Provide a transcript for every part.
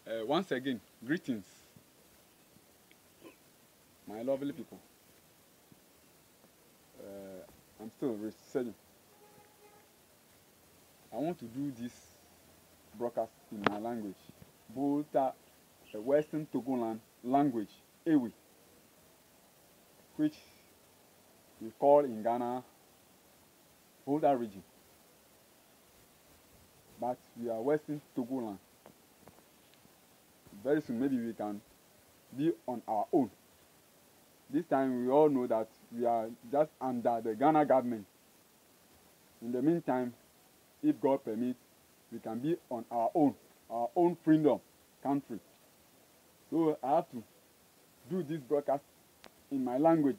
Once again, greetings, my lovely people. I'm still researching. I want to do this broadcast in my language, both the Western Togoland language, Ewe, which we call in Ghana Volta region. But we are Western Togoland. Very soon, maybe we can be on our own. This time, we all know that we are just under the Ghana government. In the meantime, if God permits, we can be on our own freedom country. So I have to do this broadcast in my language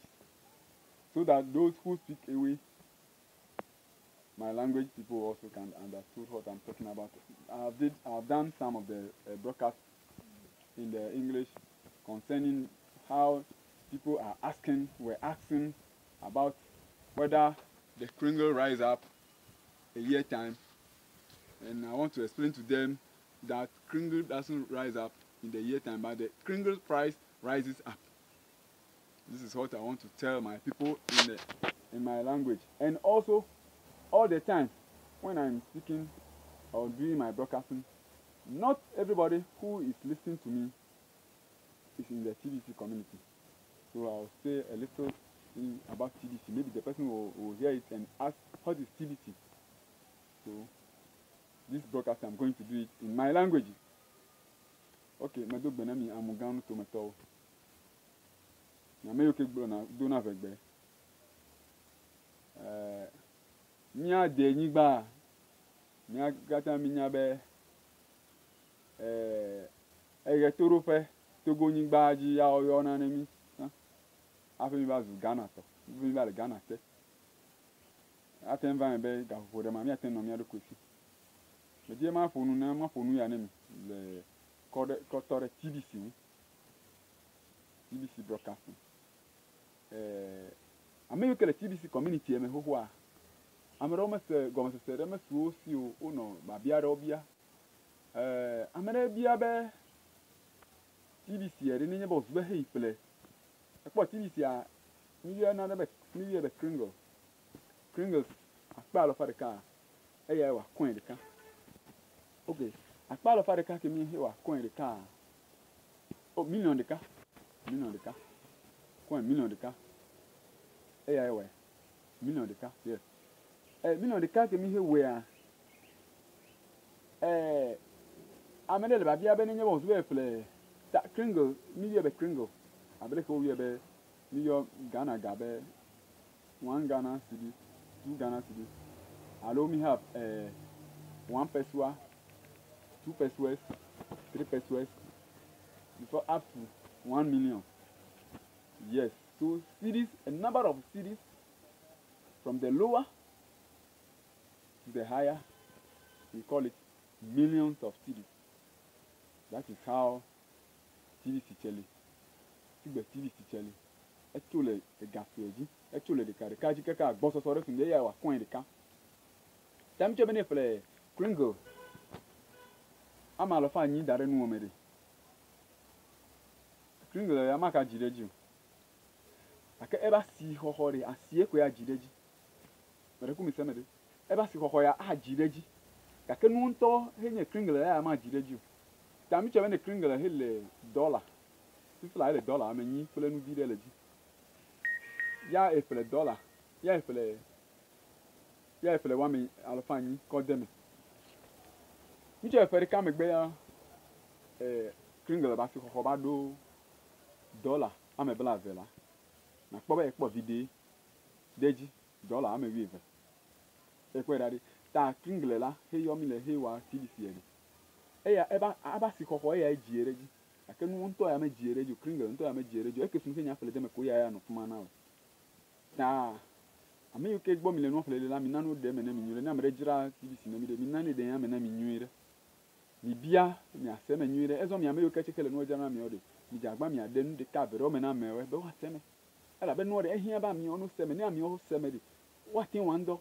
so that those who speak Ewe, my language people also can understand what I'm talking about. I've done some of the broadcasts in the English concerning how people were asking about whether the Kringle rise up a year time, and I want to explain to them that Kringle doesn't rise up in the year time, but the Kringle price rises up. This is what I want to tell my people in my language. And also, all the time when I'm speaking or doing my broadcasting, not everybody who is listening to me is in the TDC community. So I'll say a little thing about TDC. Maybe the person will hear it and ask, what is TDC? So this broadcast, I'm going to do it in my language. Okay, Mado Benami Amugano Tomato. Nameyoke Dona Vegbe. Nya de Niba. Nya Gata Minyabe. Egetorofe. Togo Niba Ji ya Oyona Nemi. After me was Ghana, so we were Ghana. I attend Van Bay, for the mammy attend on the other question. The dear my phone, your name, the Cotter TBC broadcasting. I may look at the TBC community and who are. I'm almost going to say, I'm a slow seal, oh no, Babia Robia. I'm a Bia TBC, I didn't know very play. What TBC are another Kringle. Kringles, a pile of the car. Hey, I was coin the car. Okay, a pile of the car came in here, coin the car. Oh, million the car. Million the car. Coin million the car. Hey, I was million the car, yes. Million the car came in here where I'm a little baby. I've been in your way play. That Kringle, me a Kringle. I believe we have a New York Ghana Gabe, 1 Ghana city, 2 Ghana cities. Allow me have 1 pesewa, 2 pesewas, 3 pesewas, before up to 1 million. Yes, so cities, a number of cities, from the lower to the higher, we call it millions of cities. That is how TDC Chile. TDC Chile. Actually, the Gafuji, actually, the Kajika, Bossa Sora, and they are coin the car. Time to play Kringle. I'm all of I need that no me. Kringle, I'm a Jireju. I can ever see how hurry I see a queer Jireji. But I come in ever see how I Jireji. I can want to hang a Kringle, I'm a Jireju. Time to Kringle, a hill $1. If like $1, I mean, you pull a new video. Yeah, if for $1. Yeah, if for the 1 minute, I'll find you. God damn it. Which if I come bear Kringle about $1, I'm a black villa. Now, probably a video. Deji, $1, I'm a weaver. If we're at it, that Kringle, hey, you mean, hey, what TDC. Hey, ever see how I G. I can want to am a G. Kringle, and to am a G. I can something after them a queer and of man out. Now, I may you cake bomb in the Lamino, them and you remember Regina TBC, the Minani, the Am and New Nibia, Mia Sem and New, as on your American and no general mode. Mijagmia, then the cab, Roman America, but what semi? I've been what I hear about me on seminar, me all semi. What in one dog?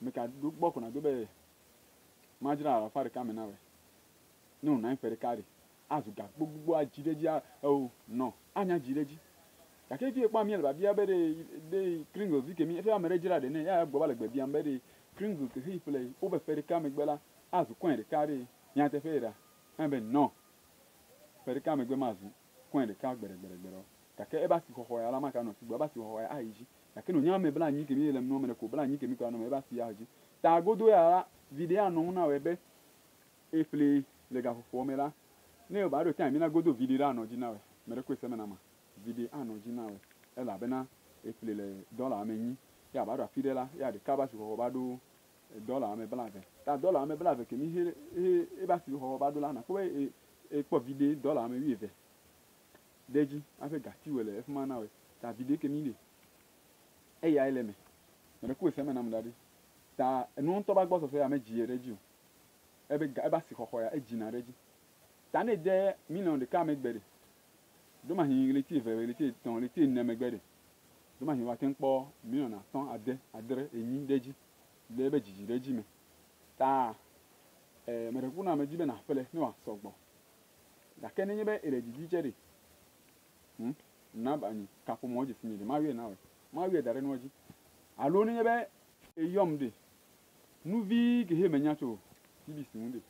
Make a good book on a good Marginal of Father coming away. No, 9 for the carry. azuga gbogbo ajideji oh non anya jideji kake fi ekpa miel ba bia be de kringo vi kemi efe amere jira de ne ya gbo bale gbe bia be de kringo ke hi play o be fere ka megbela azu kwen de kare nya te fera be non fere ka megbe mazu kwen de ka gbere gbere gbere kake e ba si hoho ya la maka no si gbo ba si hoho ya aiji kake no nya me bla nyi kemi ele no me ko bla nyi kemi ko no me ba si aiji ta godo ya video no na we be efle le ga fofo me la ne ba do time na godo video no ji na we mere ko se me na ma video ano ji na we e la be na efle le dollar amenyi ya ba do afide la ya de kaba si hoho ba do dollar ame bla ve ta dollar ame bla ve kemi e ba si hoho ba do la na ko e po video dollar ame wi ve deji afe gati wele efuma na we ta video kemi le e ya ele me mere ko se me na mu dadi ta enu to ba gbo so fe ame ji reji o ebe ba si hoho ya eji na reji ta ne de million de ka me gbere do ma hin relative ton relative ne me gbere do ma hin wa tin po million na ton adere enyi deji le be jiji reji me ta mere ku na me jibe na fele ni wa sogbo da ke ne be ere jiji chere na ba ni ka po mo ji sinye de ma wi na we ma wi dare no ji alo ni be eyom de nu vi ke he menya cho TBC munde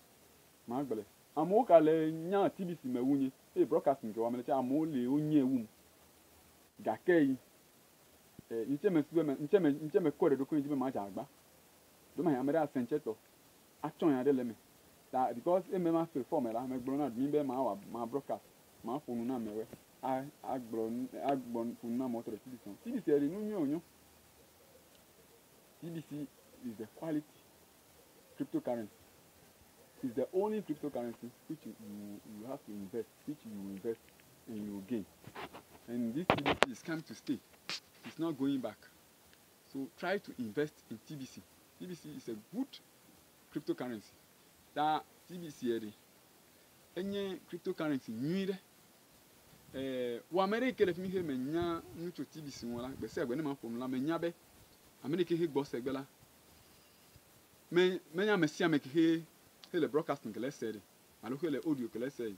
ma gbele amo ka le nya TBC mewunye e broadcasting ke wa mele cha amo le onye ewum ga kei nche me kore do ko njibe ma ja agba do ma ya mere asencheto achon ya de le me ta because e me ma fe form la me gboro na mi be ma broadcast ma fonu na mewe agbon fonu na motor TBC eri nu nyo TBC is the quality cryptocurrency. It's the only cryptocurrency which you have to invest, which you invest and you gain. And this TBC is come to stay. It's not going back. So try to invest in TBC. TBC is a good cryptocurrency. That TBC any cryptocurrency new wa America le fi mi he menya ncho TBC won la gbe se egbe ni ma fo la menya be America he gbo se egbe la menya mesia me ke le broadcasting ke le say alo ke le audio ke le say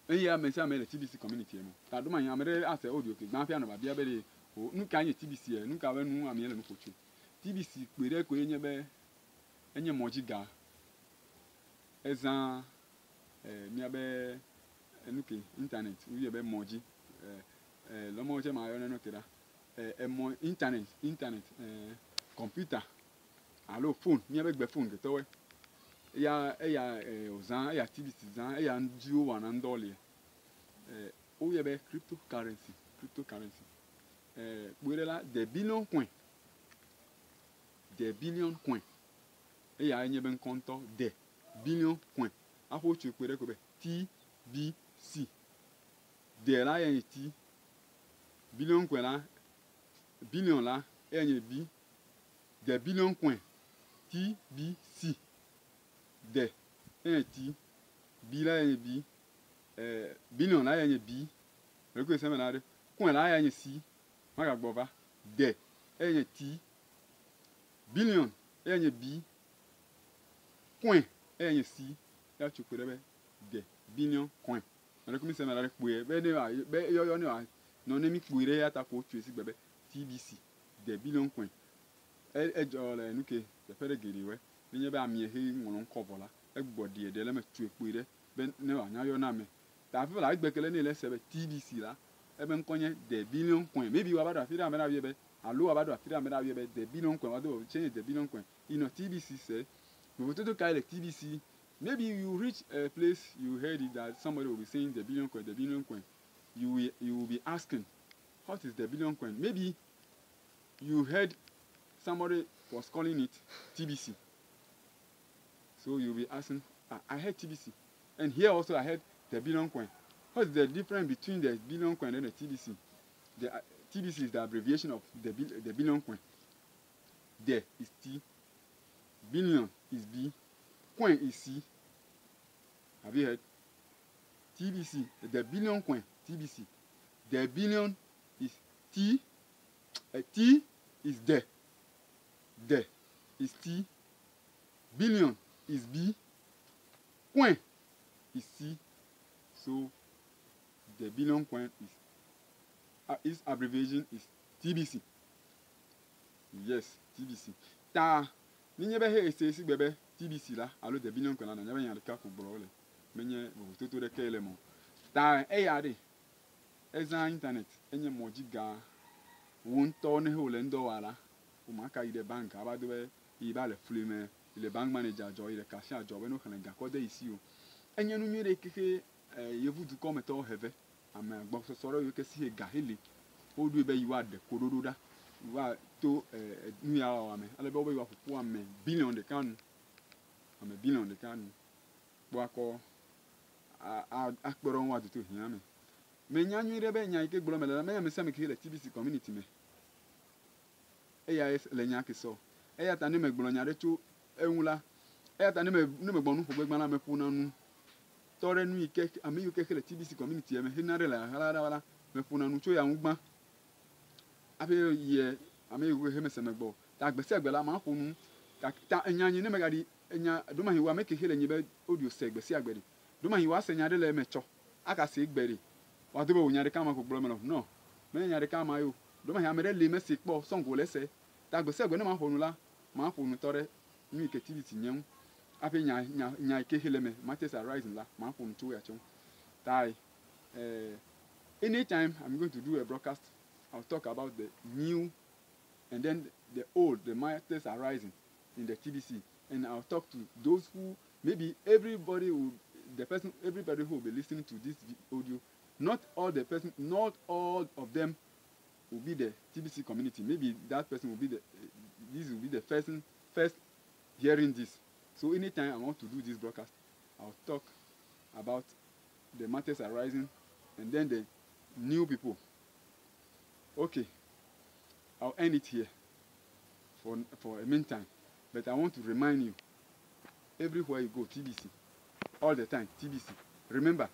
ya mesia me le TBC community mo ta do ma yan me ase audio ke gba fia no ba bia be le o nu ka anye TBC nu ka we nu ami le no kochu TBC pere ko enye be enye moji ga ezan mi abe enuke internet uye be moji lo mo je ma yo no kira mo internet computer allo phone mi abe gbe phone ke to we ya ozan ya TBC zan ya ndio wa na ndole uye be cryptocurrency pere la des billions coin ya enye ben konto des billions coin afo chu pere ko be TBC de la ya ti billion coin la billion la enye bi des billions coin TBC de enye ti bi la enye bi billion la enye bi le ko se me la de coin la enye si ma ga gbova de enye ti billion enye bi coin enye si ya chu pere be de billion coin le ko mi se me la de puye be ne wa be yo ne wa no ne mi puire ya ta ko tu esi bebe TBC de billion coin jo le nuke je fere giri we ni be ami he nwon cover la egbo de le me tu puire be ne wa nya yo na me ta fi la gbekele ni le se be TBC la e be nkonye de billion coin maybe wa ba do afira me na wie be alo wa ba do afira me na wie be de billion coin wa do change de billion coin TBC say we want to carry the TBC. Maybe you reach a place you heard it that somebody will be saying the billion coin. You will be asking, what is the billion coin? Maybe you heard somebody was calling it TBC. So you'll be asking, I heard TBC. And here also I heard the billion coin. What is the difference between the billion coin and the TBC? The TBC is the abbreviation of the billion coin. There is T, billion is B, coin is C. Have you heard? TBC, the billion coin, TBC. The billion is T, T is there is T, billion is B, coin is C. So the billion coin is its abbreviation is TBC. Yes, TBC. Ta ninye be he ese si gbebe TBC la alo the billion coin la nyebe nya de ka ko bro le. Menye bo toto de kele mo. Ta e ya de eza internet enye mo giga won to ne ho le ndo wala. O ma ka ide bank abado be iba le fleme le bank manager jo ile cashier jo be no kan ga ko de isi o. Enye nu nyere keke yevu du ko meto heve ama gbo so soro yo kesi he ga hele. O du be yiwa de kododo da. Wa to nu ya wa me ale be o be wa fufu ame billion de kan ame billion de kan bo akọ akpọrọ nwa tutu hia me nya nyere be nya ike gboro mele me se me kile TBC community me eya le nya kiso eya ta ne me gboro nya re tu enwula eya ta ne me gbonu fo gbe gbana me pu na nu tore nu ike ame yu ke kile TBC community me hinare la hala me pu na nu tu ya ngba ape ye ame yu he me se me gbo ta gbese agbela ma pu nu ta nya nyi ne me ga di nya do ma hiwa me ke kile nyi be audio se gbese agbere do ma hiwa se nya de le me cho aka se gbere wa do be wo nya de kama ko gboro me no me nya de kama yo do ma hiwa me de le me se po so ngo le se ta gbese agbe ne ma fonu la ma fonu tore nu ike TBC nyem ape nya ike kile me matters are rising la ma fonu tu ya chon tai anytime I'm going to do a broadcast, I'll talk about the new and then the old, the matters are rising in the TBC, and I'll talk to those who maybe everybody who will be listening to this audio. Not all of them will be the TBC community. Maybe that person will be this will be the first hearing this. So anytime I want to do this broadcast, I'll talk about the matters arising and then the new people. Okay, I'll end it here for a meantime. But I want to remind you, everywhere you go, TBC. All the time, TBC. Remember,